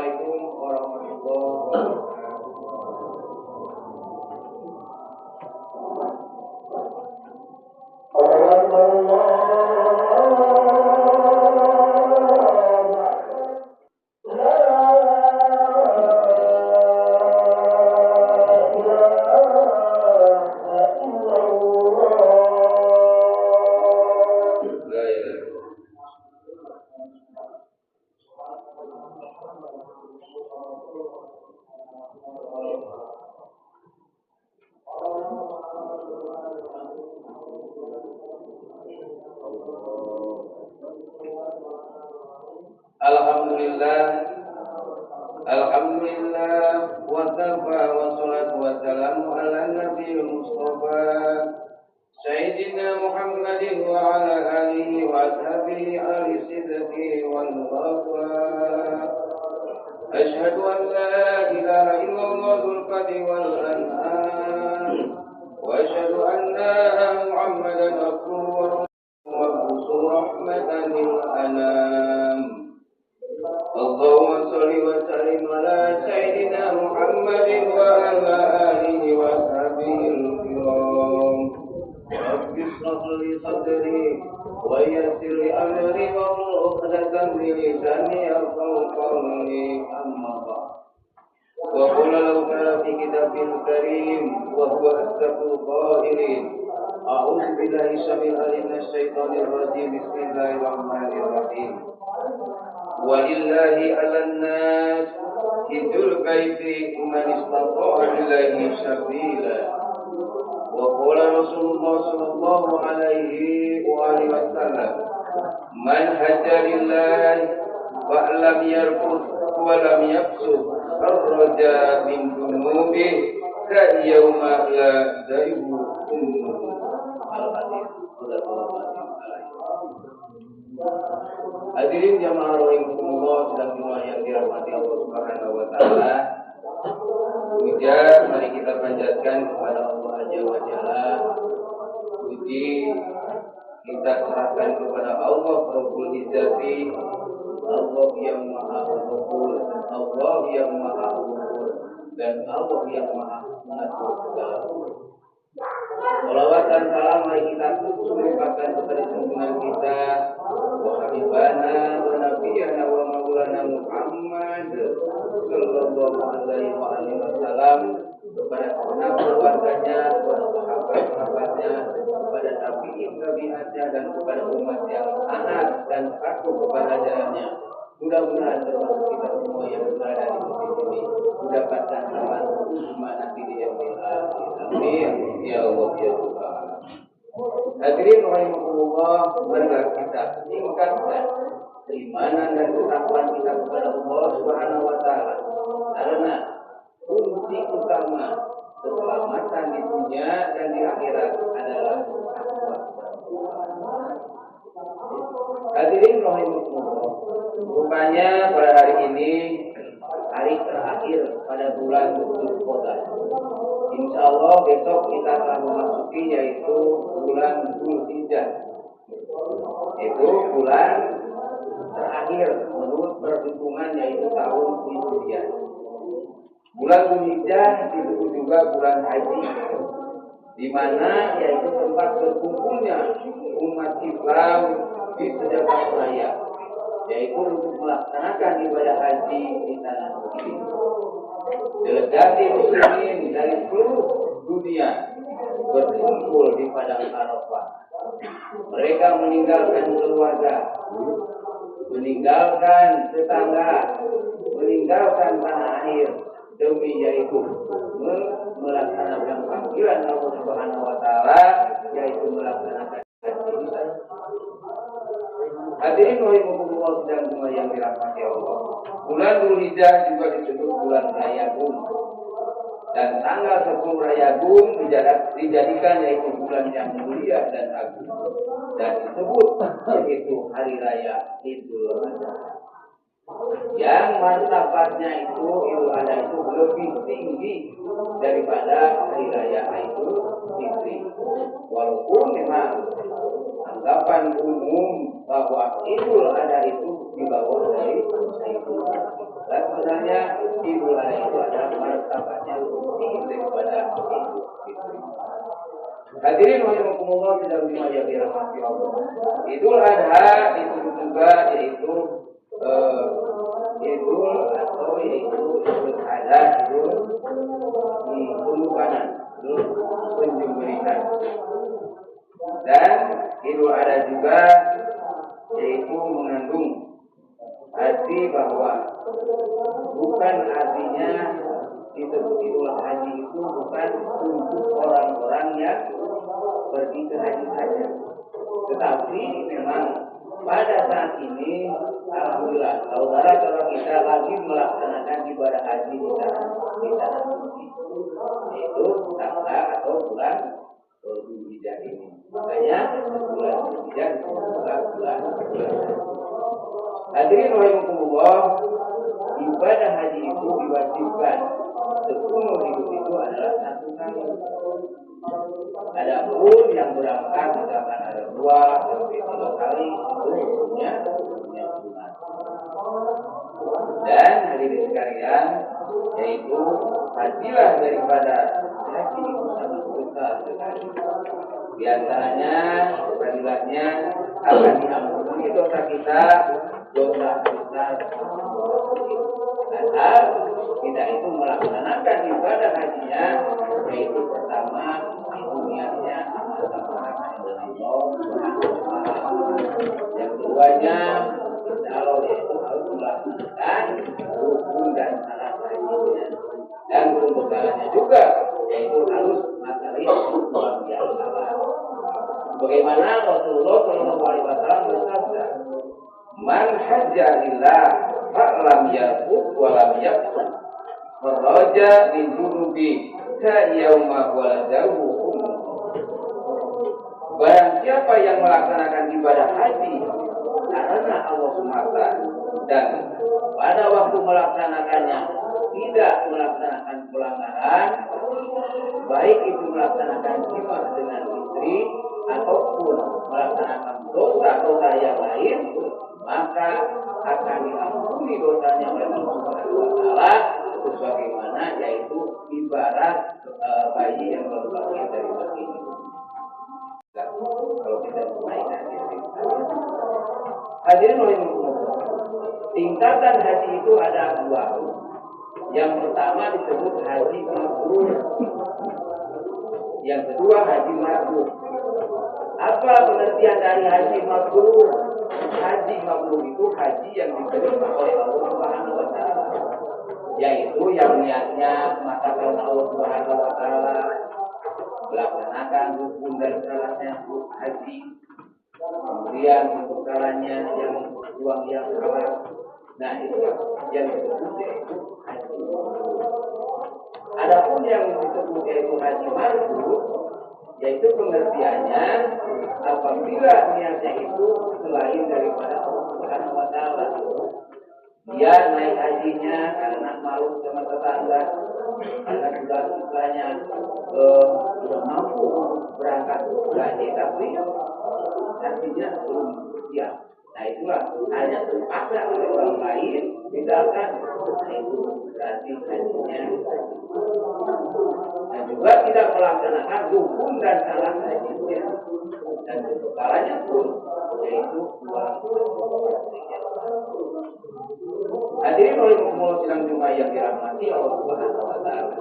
Assalamualaikum warahmatullahi wabarakatuh. Alhamdulillah wa kafa wa salatu wa salamu ala nabiyil mustafa Sayyidina Muhammadin wa ala alihi wa ashabihi ahli sidqi wal wafa. Ashhadu an la ilaha illallahul qadi wal an'am wa ashhadu anna Muhammadan abduhu wa rasuluhu rahmatan lil anam. Allahumma sholli wa sallim ala sayyidina Muhammadin wa ala alihi wa sahbihi al-kiram. Rabbi shrah li sadri wa yassir li amri wahlul 'uqdatam min lisani yafqahu qawli. Amma ba'd. Wa qala law fi kitabil karim wa huwa asdaqul qailin. A'udzu billahi syamil alim minasyaitonir rajim. Bismillahirrahmanirrahim. Walillahi 'alan nas hijjul baiti man istata'a ilaihi sabila. Wa qala Rasulullah sallallahu alaihi wa alihi wasallam, man hajja lillahi wa lam yarfud wa lam yafsuq kharaja min dunubi ka yauma la dayhu al-hadis. Hadirin jamaah rahimakumullah sedang yang dirahmati Allah Subhanahu wa taala. Puja mari kita panjatkan kepada Allah Azza wa Jalla. Puji kita serahkan kepada Allah Rabbul Izzati, Allah yang Maha Pengatur, Allah yang Maha Pengatur, dan Allah yang Maha Mengatur segala umur. Salawat dan salam mari kita limpahkan kepada junjungan kita wa habibana wa nabiyana wa maulana Muhammad sallallahu alaihi wa alihi wasallam, kepada keluarganya, kepada sahabat-sahabatnya, kepada tabi'in-tabi'atnya, dan kepada umat yang taat dan patuh kepada jalannya. Mudah-mudahan termasuk kita semua yang berada di masjid ini mendapatkan amal husna nanti di yaumil akhir. Amin ya Allah ya Tuhan. Hadirin rahimakumullah, marilah kita tingkatkan keimanan dan ketakwaan kita kepada Allah Subhanahu wa taala. Karena kunci utama keselamatan di dunia dan di akhirat adalah takwa. Hadirin rahimakumullah, rupanya pada hari ini hari terakhir pada bulan Dzulqa'dah. Insya Allah besok kita akan memasuki yaitu bulan Dzulhijjah. Itu bulan terakhir menurut perhitungan yaitu tahun Hijriah. Bulan Dzulhijjah disebut juga bulan haji, di mana yaitu tempat berkumpulnya umat Islam di sejagat raya, yaitu untuk melaksanakan ibadah haji di tanah suci. Delegasi muslimin dari seluruh dunia berkumpul di padang Arafah. Mereka meninggalkan keluarga, meninggalkan tetangga, meninggalkan tanah air demi yaitu melaksanakan panggilan Allah Subhanahu wa taala, yaitu melaksanakan haji. Hadirin rahimakumullah sedang semua yang dirahmati Allah. Bulan Dzulhijjah juga disebut bulan Rayagung. Dan tanggal 10 Rayagung dijadikan yaitu bulan yang mulia dan agung. Dan disebut yaitu hari raya Idul Adha. Yang martabatnya itu Idul Adha itu lebih tinggi daripada hari raya Idul Fitri. Walaupun memang anggapan umum bahwa Idul Adha itu di bawah dari Idul Fitri. sebenarnya Idul Adha itu adalah martabatnya lebih daripada Idul Fitri. Hadirin rahimakumullah tidak dimanja dirahmati Allah. Idul Adha itu juga yaitu Idul atau yaitu Idul Adha Idul Kurbanan, Idul penyembelihan. Dan Idul Adha juga yaitu mengandung arti bahwa bukan artinya disebut Idul Haji itu bukan untuk orang-orang yang pergi ke haji saja, tetapi memang pada saat ini alhamdulillah saudara-saudara kita lagi melaksanakan ibadah haji di tanah suci, yaitu tanggal atau bulan Dzulhijjah ini. Makanya bulan Dzulhijjah disebut bulan hadirin rahimakumullah. Ibadah haji itu diwajibkan seumur hidup itu adalah 1 kali. Adapun yang berangkat misalkan ada 2 sampai 3 kali itu punya sunat. Dan hadirin sekalian, yaitu fadilah daripada haji itu sangat besar sekali. Di antaranya fadilahnya akan diampuni dosa kita, dosa besar. Asal kita itu melaksanakan ibadah hajinya, yaitu pertama itu niatnya amal-amal dengan Allah. Yang keduanya, kalau yaitu harus melaksanakan rukun dan syarat hajinya. Dan rukun syaratnya juga yaitu harus materi suami yang salah. Bagaimana Rasulullah SAW bersabda, "Man hajja lillah fa'lam yarfud wa lam yaqsud faraja min dunubi ka yauma waladahu ummuh." Barang siapa yang melaksanakan ibadah haji karena Allah SWT dan pada waktu melaksanakannya tidak melaksanakan pelanggaran, baik itu melaksanakan jima dengan istri ataupun melaksanakan dosa-dosa yang lain, maka akan diampuni dosanya oleh Allah Subhanahu wa taala sebagaimana yaitu ibarat bayi yang baru lahir dari baginya. Kalau kita menaikkan hadirin rahimakumullah, tingkatan haji itu ada 2. Yang pertama disebut haji mabrur, yang kedua haji mabrur. Apa pengertian dari haji mabrur? Haji mabrur itu haji yang diterima oleh Allah Subhanahu wa taala, yaitu yang niatnya mata karena Allah Subhanahu wa taala, melaksanakan rukun dan syaratnya haji, kemudian untuk caranya yang uang yang halal. Nah, itu yang disebut yaitu haji. Adapun yang disebut yaitu haji mabrur, yaitu pengertiannya apabila niatnya itu selain daripada Allah Subhanahu wa taala. Dia naik hajinya karena malu sama tetangga, karena sudah istilahnya sudah mampu berangkat haji tapi hajinya belum siap. Nah, itulah hanya terpaksa oleh orang lain, misalkan, nah itu berarti hajinya. Dan juga tidak melaksanakan rukun dan syarat hajinya, dan kebenarannya pun yaitu uang. Hadirin rahimakumullah sidang Jumat yang dirahmati Allah Subhanahu wa taala.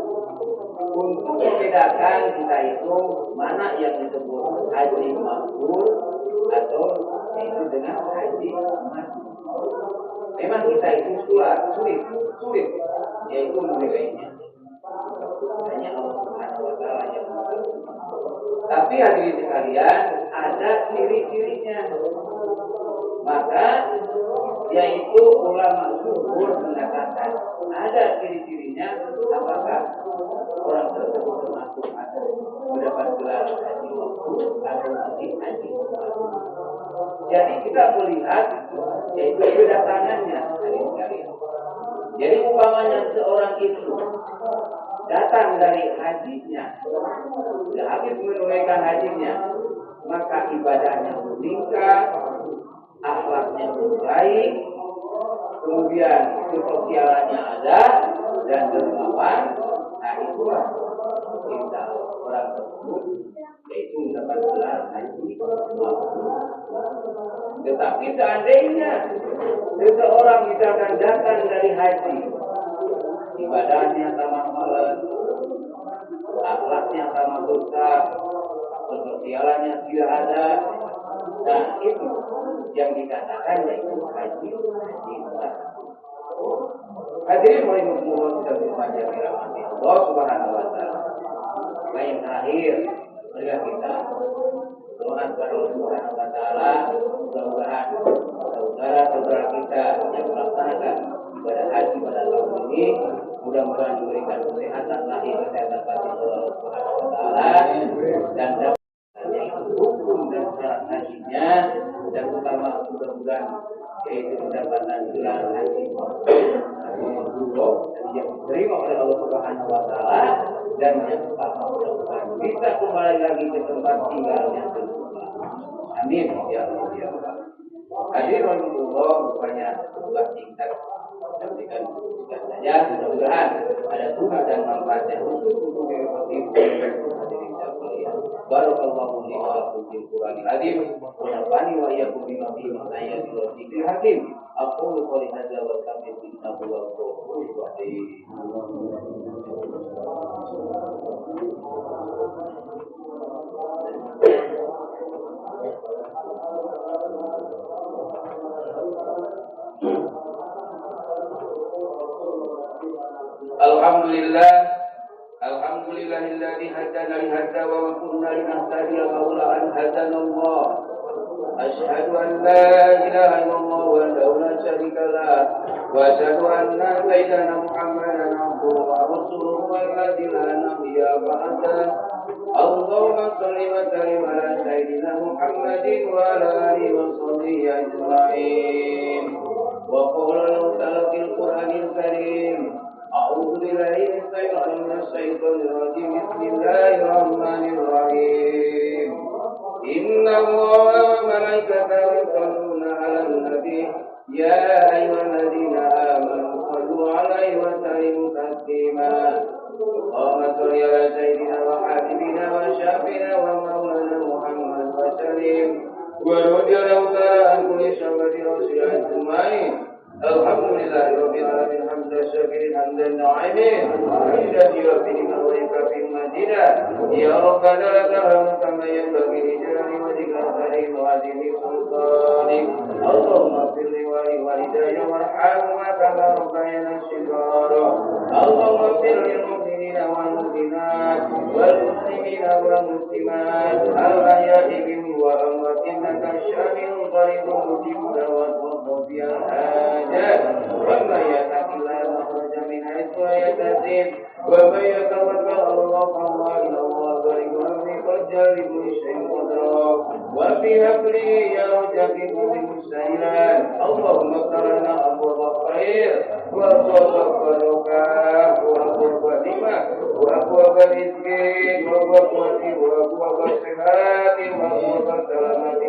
Untuk membedakan kita itu mana yang disebut haji mabrur atau itu dengan haji mabrur. Memang kita itu sulit yaitu menilainya. Hanya Allah Subhanahu wa taala yang tahu. Tapi hadirin sekalian, ada ciri-cirinya. Maka yaitu ulama syukur mengatakan ada ciri-cirinya, apakah orang tersebut termasuk atau mendapat gelar haji mabrur atau haji mabrur. Jadi kita melihat yaitu kedatangannya hadirin sekalian. Jadi umpamanya seorang itu datang dari hajinya, sudah habis menunaikan hajinya, maka ibadahnya meningkat, akhlaknya baik, kemudian kemudian itu sosialnya ada dan dermawan, nah itulah kita orang tersebut yaitu mendapat gelar haji. Tetapi seandainya seseorang misalkan datang dari haji, ibadahnya sama malas, akhlaknya sama besar, sosialannya tidak ada, nah itu yang dikatakan yaitu haji instan. Hadirin rahimahumullah dan berbahagia dirahmati Allah Subhanahu wa taala. Nah yang terakhir, marilah kita doa kepada Allah Subhanahu wa taala, mudah-mudahan saudara-saudara kita yang melaksanakan ibadah haji pada tahun ini mudah-mudahan diberikan kesehatan lahir, kesehatan batin Allah Subhanahu wa taala dan hukum dan syarat hajinya dan utama mudah-mudahan yaitu mendapatkan gelar haji mabrur yang diterima oleh Allah Subhanahu wa taala dan yang utama mudah-mudahan bisa kembali lagi ke tempat tinggal yang semula. Amin ya Allah ya Allah. Hadirin Allah rupanya sebuah tingkat sampaikan saja mudah-mudahan ada guna dan manfaatnya untuk hadirin sekalian. Barakallahu li wa lakum fil Qur'anil azim wa nafa'ani wa iyyakum bima fihi min ayatin wa dzikril hakim. Aqulu qouli hadza wa astaghfiru innahu huwal ghafurur rahim. Alhamdulillahilladzi hadana li hadza wa ma kunna linahtadiya laula an hadana Allah. Asyhadu an la ilaha illallah wa la syarika lah wa asyhadu anna sayyidana Muhammadan abduhu wa rasuluhu alladzi la nabiyya ba'dahu. Allahumma shalli wa sallim ala sayyidina Muhammadin wa ala alihi wa sahbihi ajma'in. Wa qala ta'ala fil Qur'anil Karim أعوذ بالله من الشيطان الرجيم بسم الله الرحمن الرحيم إن الله وملائكته يصلون على النبي يا أيها الذين آمنوا صلوا عليه وسلموا تسليما اللهم صل على سيدنا وحبيبنا وشافينا ومولانا محمد وسلم ورضي الله تعالى عن كل شعبة رسول أجمعين. Alhamdulillah rabbil alamin hamdan syakirin hamdan na'imin hamdan yuwaffiqu wa yukafi'u majidah ya rabbana lakal hamdu kama yanbaghi li jalali wajhika karim wa azimi sultanik. Allahumma fir li wa li walidayya warhamhuma kama rabbayani shighara. Allahumma fir lil mu'minina wal mu'minat wal muslimina wal muslimat al ahya'i minhum wa amwat innaka syami'un qaribun mujibud da'wat wa qadiyal ومن يتق الله مخرج من حيث لا يحتسب ومن يتوكل على الله فهو إلى الله بارك أمري قد جعل لكل شيء قدرا وفي أمره يرجى في كل مستهلا. اللهم اغفر لنا أبواب الخير وأبواب البركة وأبواب النعمة وأبواب الرزق وأبواب وأبواب الصحة وأبواب السلامة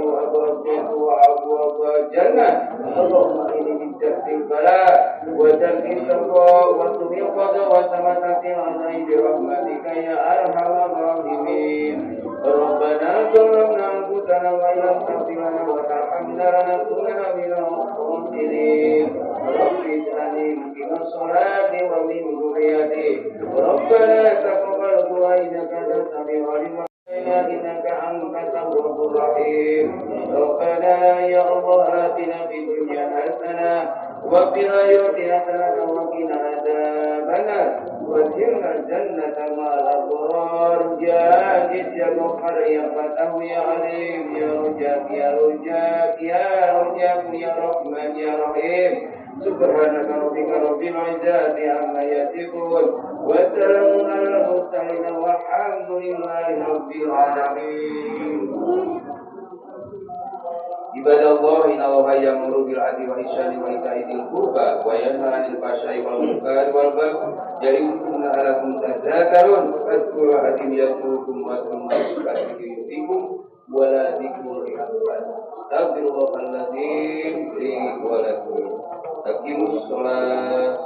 وأبواب الجنة. اللهم إني جهد البلاء وجلب الشقاء وسوء القضاء وسمة العذاب برحمتك يا أرحم الراحمين. ربنا ظلمنا أنفسنا وإن لم تغفر لنا وترحمنا لنكونن من الخاسرين. رب اجعلني مقيم الصلاة ومن ذريتي ربنا تقبل دعاء إنك أنت السميع العليم إنك أنت التواب الرحيم. ربنا يا الله آتنا في الدنيا حسنة وفي الآخرة حسنة وقنا عذاب النار وادخلنا الجنة مع الأبرار. يا عزيز يا غفار يا فتاه يا عليم يا رجاك يا رجاك يا رجاك يا رحمن يا رحيم. سبحانك ربك رب العزة عما يصفون وسلام على المرسلين والحمد لله رب العالمين. Ibadah Allah inna Allah ya'muru bil 'adli wal ihsani wa ita'i dzil qurba wa yanha 'anil fahsya'i wal munkari wal baghi ya'idukum la'allakum tadhakkarun. Fadhkuru hakim yadhkurukum wa tadhkuru yufikum wa la dzikrul akbar. Astaghfirullahal ladzim li wa lakum. Aqimus sholat.